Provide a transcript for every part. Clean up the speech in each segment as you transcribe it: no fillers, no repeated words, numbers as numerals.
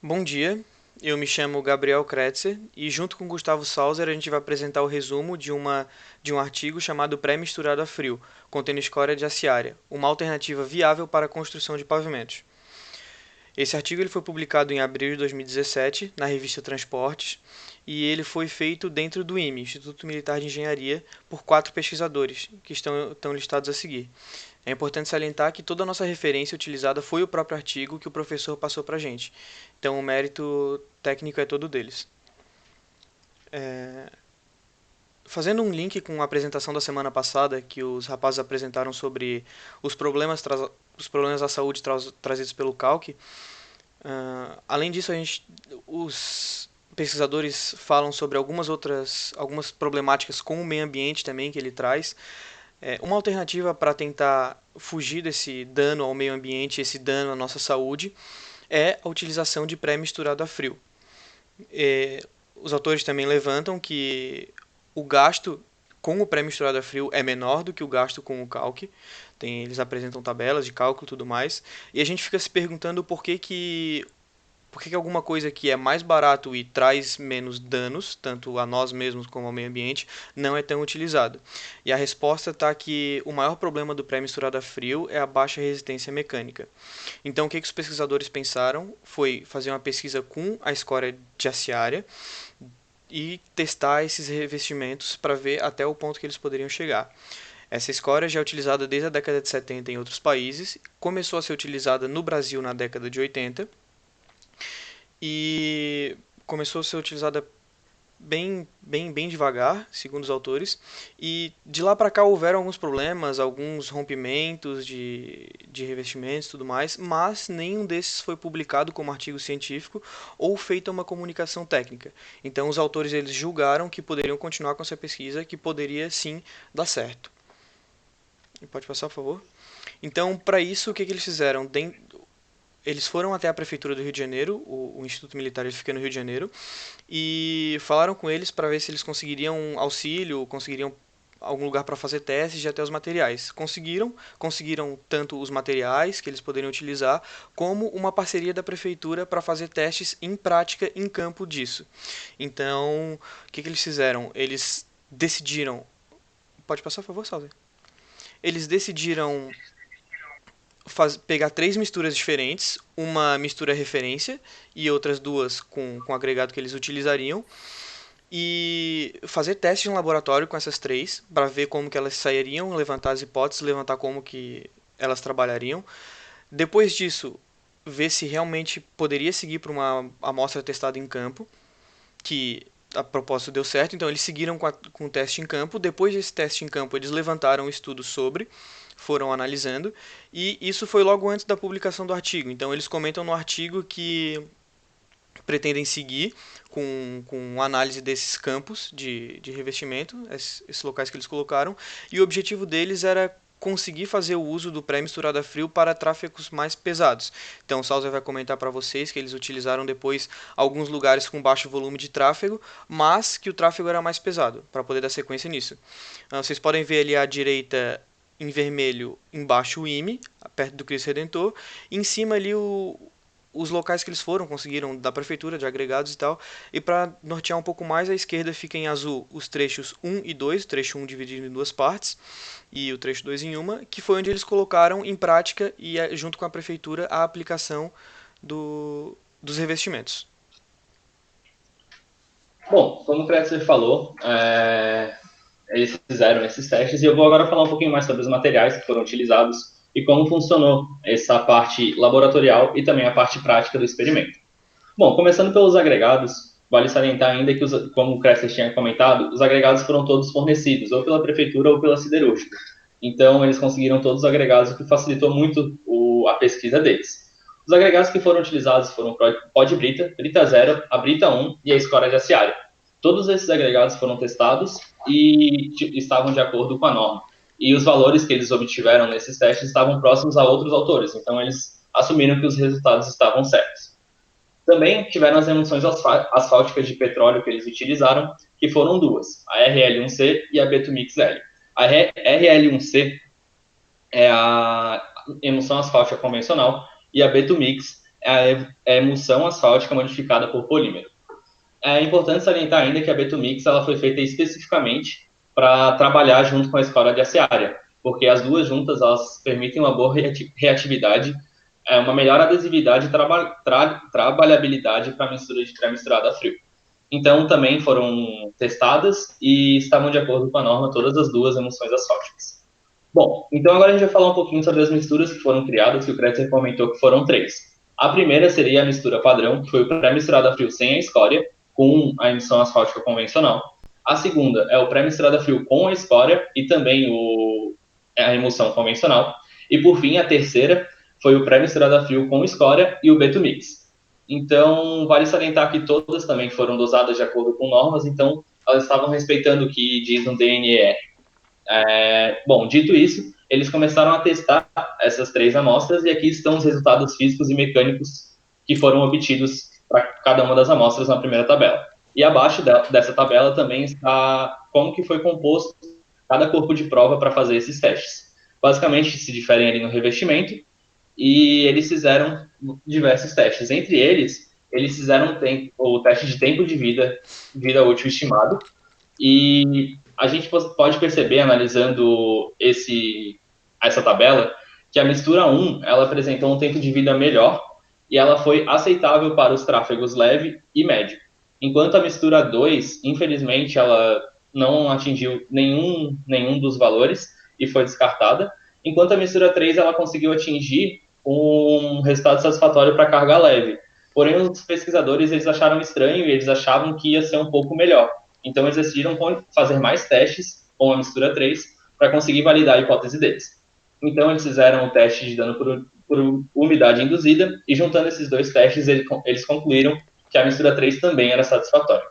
Bom dia, eu me chamo Gabriel Kretzer e junto com Gustavo Sauser a gente vai apresentar o resumo de um artigo chamado Pré-misturado a frio, contendo escória de aciária, uma alternativa viável para a construção de pavimentos. Esse artigo ele foi publicado em abril de 2017 na revista Transportes e ele foi feito dentro do IME, Instituto Militar de Engenharia, por 4 pesquisadores, que estão listados a seguir. É importante salientar que toda a nossa referência utilizada foi o próprio artigo que o professor passou para a gente. Então o mérito técnico é todo deles. Fazendo um link com a apresentação da semana passada, que os rapazes apresentaram sobre os problemas, os problemas da saúde trazidos pelo calque, além disso, os pesquisadores falam sobre algumas problemáticas com o meio ambiente também que ele traz. Uma alternativa para tentar fugir desse dano ao meio ambiente, esse dano à nossa saúde, é a utilização de pré-misturado a frio. Os autores também levantam que o gasto com o pré-misturado a frio é menor do que o gasto com o calque. Eles apresentam tabelas de cálculo e tudo mais. E a gente fica se perguntando por que alguma coisa que é mais barato e traz menos danos, tanto a nós mesmos como ao meio ambiente, não é tão utilizado. E a resposta está que o maior problema do pré-misturado a frio é a baixa resistência mecânica. Então, o que os pesquisadores pensaram foi fazer uma pesquisa com a escória terciária e testar esses revestimentos para ver até o ponto que eles poderiam chegar. Essa escória já é utilizada desde a década de 70 em outros países, começou a ser utilizada no Brasil na década de 80 e começou a ser utilizada bem devagar, segundo os autores, e de lá para cá houveram alguns problemas, alguns rompimentos de revestimentos e tudo mais, mas nenhum desses foi publicado como artigo científico ou feita uma comunicação técnica. Então os autores eles julgaram que poderiam continuar com essa pesquisa, que poderia sim dar certo. Pode passar, por favor? Então, para isso, o que eles fizeram? Eles foram até a prefeitura do Rio de Janeiro, o Instituto Militar ele fica no Rio de Janeiro, e falaram com eles para ver se eles conseguiriam auxílio, conseguiriam algum lugar para fazer testes e até os materiais. Conseguiram tanto os materiais que eles poderiam utilizar, como uma parceria da prefeitura para fazer testes em prática em campo disso. Então, o que eles fizeram? Eles decidiram. Pode passar, por favor, Salve? Eles decidiram pegar 3 misturas diferentes, uma mistura referência e outras duas com o agregado que eles utilizariam, e fazer testes em laboratório com essas 3 para ver como que elas sairiam, levantar as hipóteses, levantar como que elas trabalhariam. Depois disso, ver se realmente poderia seguir para uma amostra testada em campo, que a propósito deu certo, então eles seguiram com o teste em campo. Depois desse teste em campo, eles levantaram um estudo sobre, foram analisando, e isso foi logo antes da publicação do artigo. Então eles comentam no artigo que pretendem seguir com análise desses campos de revestimento, esses locais que eles colocaram, e o objetivo deles era conseguir fazer o uso do pré-misturado a frio para tráfegos mais pesados. Então o Sauser vai comentar para vocês que eles utilizaram depois alguns lugares com baixo volume de tráfego, mas que o tráfego era mais pesado, para poder dar sequência nisso. Vocês podem ver ali à direita em vermelho embaixo o IME, perto do Cristo Redentor, e em cima ali os locais que eles foram, conseguiram da prefeitura, de agregados e tal. E para nortear um pouco mais, à esquerda fica em azul os trechos 1 e 2, o trecho 1 dividido em 2 partes e o trecho 2 em uma, que foi onde eles colocaram em prática e junto com a prefeitura a aplicação dos revestimentos. Bom, como o Kretzer falou, eles fizeram esses testes e eu vou agora falar um pouquinho mais sobre os materiais que foram utilizados e como funcionou essa parte laboratorial e também a parte prática do experimento. Bom, começando pelos agregados, vale salientar ainda que, como o Kretzer tinha comentado, os agregados foram todos fornecidos ou pela prefeitura ou pela siderúrgica. Então, eles conseguiram todos os agregados, o que facilitou muito a pesquisa deles. Os agregados que foram utilizados foram o pó de brita, brita zero, a brita 1 e a escória de aciário. Todos esses agregados foram testados e estavam de acordo com a norma. E os valores que eles obtiveram nesses testes estavam próximos a outros autores, então eles assumiram que os resultados estavam certos. Também tiveram as emulsões asfálticas de petróleo que eles utilizaram, que foram duas, a RL1C e a Betumix-L. A RL1C é a emulsão asfáltica convencional e a Betumix a emulsão asfáltica modificada por polímero. É importante salientar ainda que a Betumix ela foi feita especificamente para trabalhar junto com a escória adiária, porque as duas juntas elas permitem uma boa reatividade, uma melhor adesividade e trabalhabilidade para mistura de pré-misturada a frio. Então, também foram testadas e estavam de acordo com a norma todas as duas emulsões asfálticas. Bom, então agora a gente vai falar um pouquinho sobre as misturas que foram criadas, que o Kretzer comentou que foram 3. A primeira seria a mistura padrão, que foi o pré-misturado a frio sem a escória, com a emulsão asfáltica convencional. A segunda é o pré-misturado a frio com a escória e também a emulsão convencional. E por fim, a terceira foi o pré-misturado a frio com escória e o Betumix. Então, vale salientar que todas também foram dosadas de acordo com normas, então elas estavam respeitando o que diz no DNE. Bom, dito isso, eles começaram a testar essas 3 amostras e aqui estão os resultados físicos e mecânicos que foram obtidos para cada uma das amostras na primeira tabela. E abaixo dessa tabela também está como que foi composto cada corpo de prova para fazer esses testes. Basicamente, se diferem ali no revestimento e eles fizeram diversos testes. Entre eles, eles fizeram o teste de tempo de vida útil estimado, e a gente pode perceber, analisando essa tabela, que a mistura 1 ela apresentou um tempo de vida melhor e ela foi aceitável para os tráfegos leve e médio. Enquanto a mistura 2, infelizmente, ela não atingiu nenhum dos valores e foi descartada, enquanto a mistura 3 ela conseguiu atingir um resultado satisfatório para carga leve. Porém, os pesquisadores eles acharam estranho e eles achavam que ia ser um pouco melhor. Então, eles decidiram fazer mais testes com a mistura 3 para conseguir validar a hipótese deles. Então, eles fizeram o teste de dano por umidade induzida e, juntando esses 2 testes, eles concluíram que a mistura 3 também era satisfatória.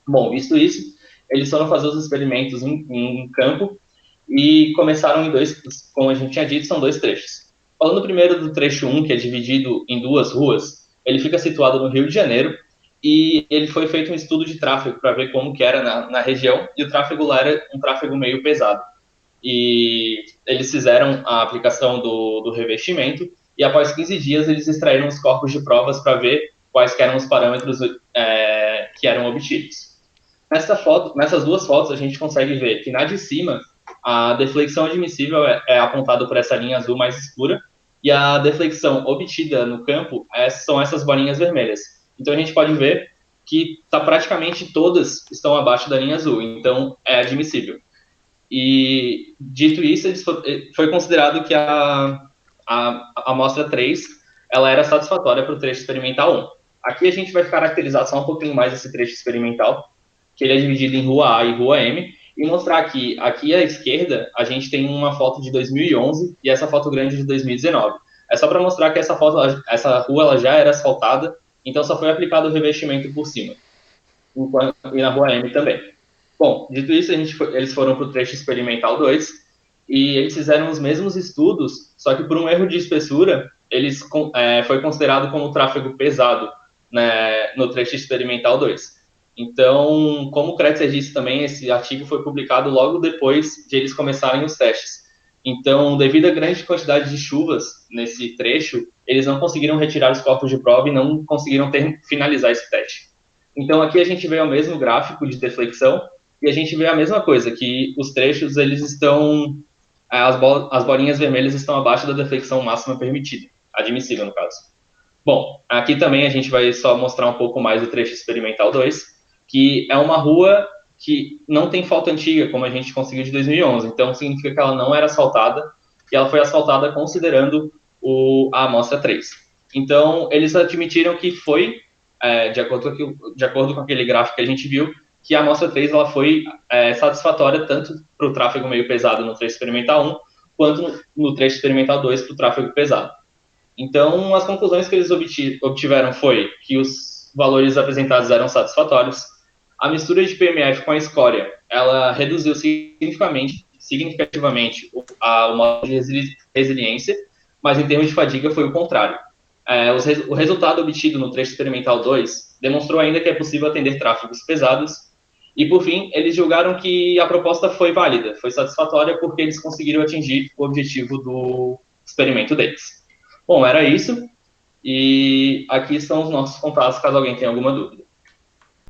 Bom, visto isso, eles foram fazer os experimentos em campo e começaram em 2, como a gente tinha dito, são 2 trechos. Falando primeiro do trecho 1, que é dividido em 2 ruas, ele fica situado no Rio de Janeiro, e ele foi feito um estudo de tráfego para ver como que era na região, e o tráfego lá era um tráfego meio pesado. E eles fizeram a aplicação do revestimento, e após 15 dias eles extraíram os corpos de provas para ver quais eram os parâmetros que eram obtidos. Nessas 2 fotos a gente consegue ver que na de cima a deflexão admissível é apontada por essa linha azul mais escura, e a deflexão obtida no campo são essas bolinhas vermelhas. Então a gente pode ver que praticamente todas estão abaixo da linha azul, então é admissível. E dito isso, foi considerado que a amostra 3 ela era satisfatória para o trecho experimental 1. Aqui a gente vai caracterizar só um pouquinho mais esse trecho experimental, que ele é dividido em rua A e rua M, e mostrar que aqui à esquerda a gente tem uma foto de 2011 e essa foto grande de 2019. É só para mostrar que essa rua ela já era asfaltada, então só foi aplicado o revestimento por cima. E na rua M também. Bom, dito isso, eles foram para o trecho experimental 2 e eles fizeram os mesmos estudos, só que por um erro de espessura, foi considerado como tráfego pesado, né, no trecho experimental 2. Então, como o Kretzer disse também, esse artigo foi publicado logo depois de eles começarem os testes. Então, devido à grande quantidade de chuvas nesse trecho, eles não conseguiram retirar os corpos de prova e não conseguiram finalizar esse teste. Então, aqui a gente vê o mesmo gráfico de deflexão e a gente vê a mesma coisa, que os trechos, eles estão... As bolinhas vermelhas estão abaixo da deflexão máxima permitida, admissível no caso. Bom, aqui também a gente vai só mostrar um pouco mais do trecho experimental 2, que é uma rua que não tem falta antiga, como a gente conseguiu de 2011. Então, significa que ela não era asfaltada, e ela foi asfaltada considerando a amostra 3. Então, eles admitiram que foi, de acordo com aquele gráfico que a gente viu, que a amostra 3 ela foi satisfatória tanto para o tráfego meio pesado no trecho experimental 1, quanto no trecho experimental 2 para o tráfego pesado. Então, as conclusões que eles obtiveram foi que os valores apresentados eram satisfatórios, a mistura de PMF com a escória, ela reduziu significativamente o modo de resiliência, mas em termos de fadiga foi o contrário. O resultado obtido no trecho experimental 2 demonstrou ainda que é possível atender tráfegos pesados, e por fim, eles julgaram que a proposta foi válida, foi satisfatória porque eles conseguiram atingir o objetivo do experimento deles. Bom, era isso. E aqui estão os nossos contatos, caso alguém tenha alguma dúvida.